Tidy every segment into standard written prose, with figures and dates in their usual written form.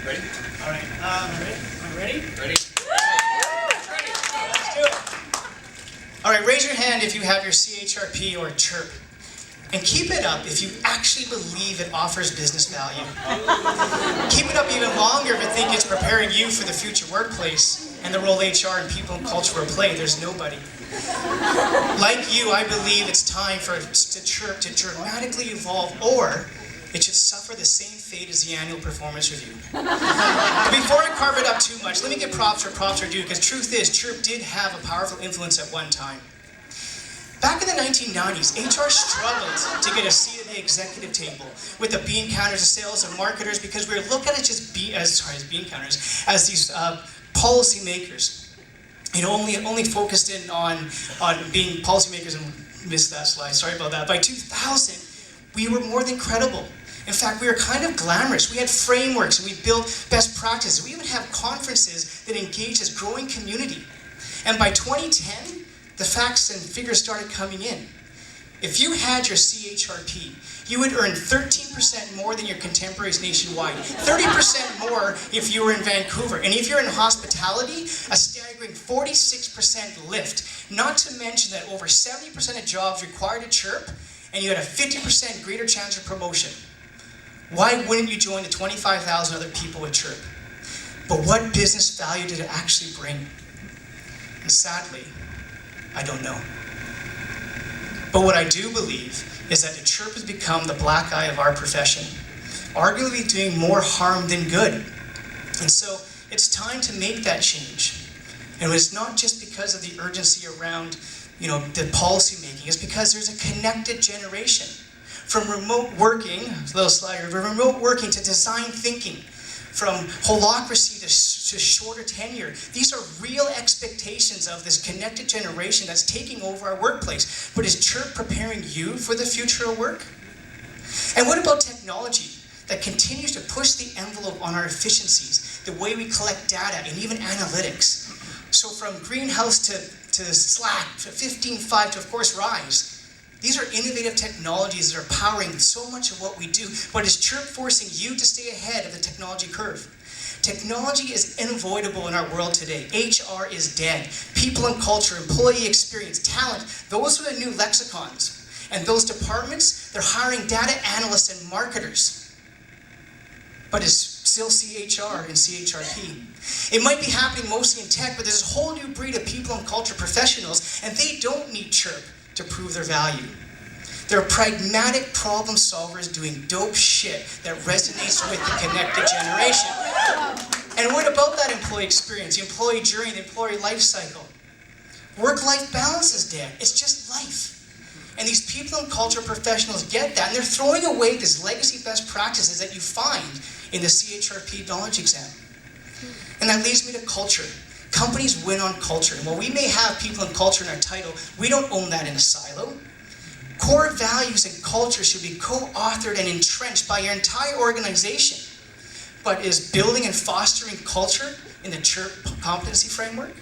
Ready? All right. Ready? Ready? Let's do it. All right, raise your hand if you have your CHRP or CHIRP. And keep it up if you actually believe it offers business value. Keep it up even longer if you think it's preparing you for the future workplace and the role HR and people and culture will play. There's nobody. Like you, I believe it's time for CHIRP to dramatically evolve, or it should suffer the same fate as the annual performance review. Before I carve it up too much, let me give props where props are due, because truth is, CHIRP did have a powerful influence at one time. Back in the 1990s, HR struggled to get a seat at the executive table with the bean counters, the sales and marketers, because we were looked at as bean counters, as these policy makers. Only focused in on being policymakers, and missed that slide, sorry about that. By 2000, we were more than credible. In fact, we were kind of glamorous. We had frameworks and we built best practices. We even have conferences that engaged this growing community. And by 2010, the facts and figures started coming in. If you had your CHRP, you would earn 13% more than your contemporaries nationwide, 30% more if you were in Vancouver. And if you're in hospitality, a staggering 46% lift. Not to mention that over 70% of jobs required a CHIRP, and you had a 50% greater chance of promotion. Why wouldn't you join the 25,000 other people with CHIRP? But what business value did it actually bring? And sadly, I don't know. But what I do believe is that the CHIRP has become the black eye of our profession, arguably doing more harm than good. And so it's time to make that change. And it's not just because of the urgency around the policy making, it's because there's a connected generation. From remote working, a little slide here, from remote working to design thinking, from holacracy to shorter tenure. These are real expectations of this connected generation that's taking over our workplace. But is CHIRP preparing you for the future of work? And what about technology that continues to push the envelope on our efficiencies, the way we collect data, and even analytics? So from Greenhouse to Slack, to 15.5 to, of course, Rise. These are innovative technologies that are powering so much of what we do, but is CHIRP forcing you to stay ahead of the technology curve? Technology is unavoidable in our world today. HR is dead. People and culture, employee experience, talent, those are the new lexicons. And those departments, they're hiring data analysts and marketers. But it's still CHR and CHRP. It might be happening mostly in tech, but there's a whole new breed of people and culture professionals, and they don't need CHIRP to prove their value. They're pragmatic problem solvers doing dope shit that resonates with the connected generation. And what about that employee experience, the employee journey, the employee life cycle? Work-life balance is dead. It's just life. And these people and culture professionals get that, and they're throwing away these legacy best practices that you find in the CHRP knowledge exam. And that leads me to culture. Companies win on culture. And while we may have people and culture in our title, we don't own that in a silo. Core values and culture should be co-authored and entrenched by your entire organization. But is building and fostering culture in the CHIRP competency framework?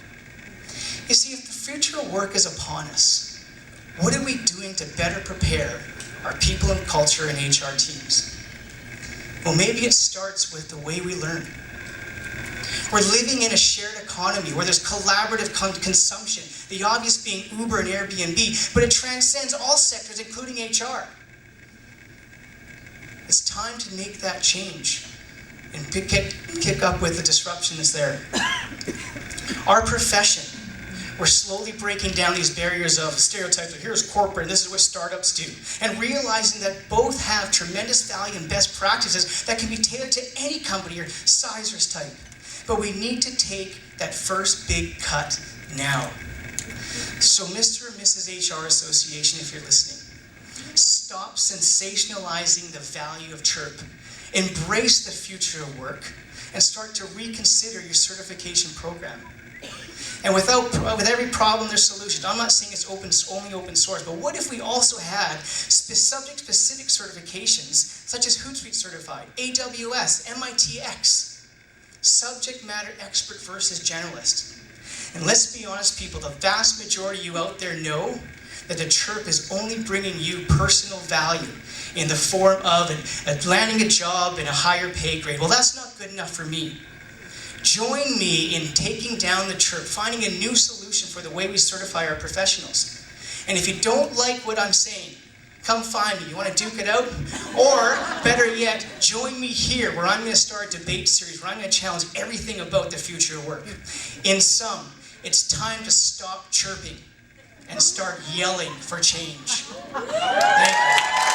You see, if the future of work is upon us, what are we doing to better prepare our people and culture and HR teams? Well, maybe it starts with the way we learn. We're living in a shared economy where there's collaborative consumption, the obvious being Uber and Airbnb, but it transcends all sectors, including HR. It's time to make that change and kick up with the disruption that's there. Our profession, we're slowly breaking down these barriers of stereotypes. Here's corporate, this is what startups do. And realizing that both have tremendous value and best practices that can be tailored to any company or size or type. But we need to take that first big cut now. So Mr. and Mrs. HR Association, if you're listening, stop sensationalizing the value of CHIRP. Embrace the future of work and start to reconsider your certification program. And with every problem, there's solutions. I'm not saying it's only open source, but what if we also had subject-specific certifications, such as Hootsuite Certified, AWS, MITx, subject matter expert versus generalist? And let's be honest, people, the vast majority of you out there know that the chirp is only bringing you personal value in the form of landing a job and a higher pay grade. Well, that's not good enough for me. Join me in taking down the chirp, finding a new solution for the way we certify our professionals. And if you don't like what I'm saying, come find me. You want to duke it out? Or, better yet, join me here where I'm going to start a debate series where I'm going to challenge everything about the future of work. In sum, it's time to stop chirping and start yelling for change. Thank you.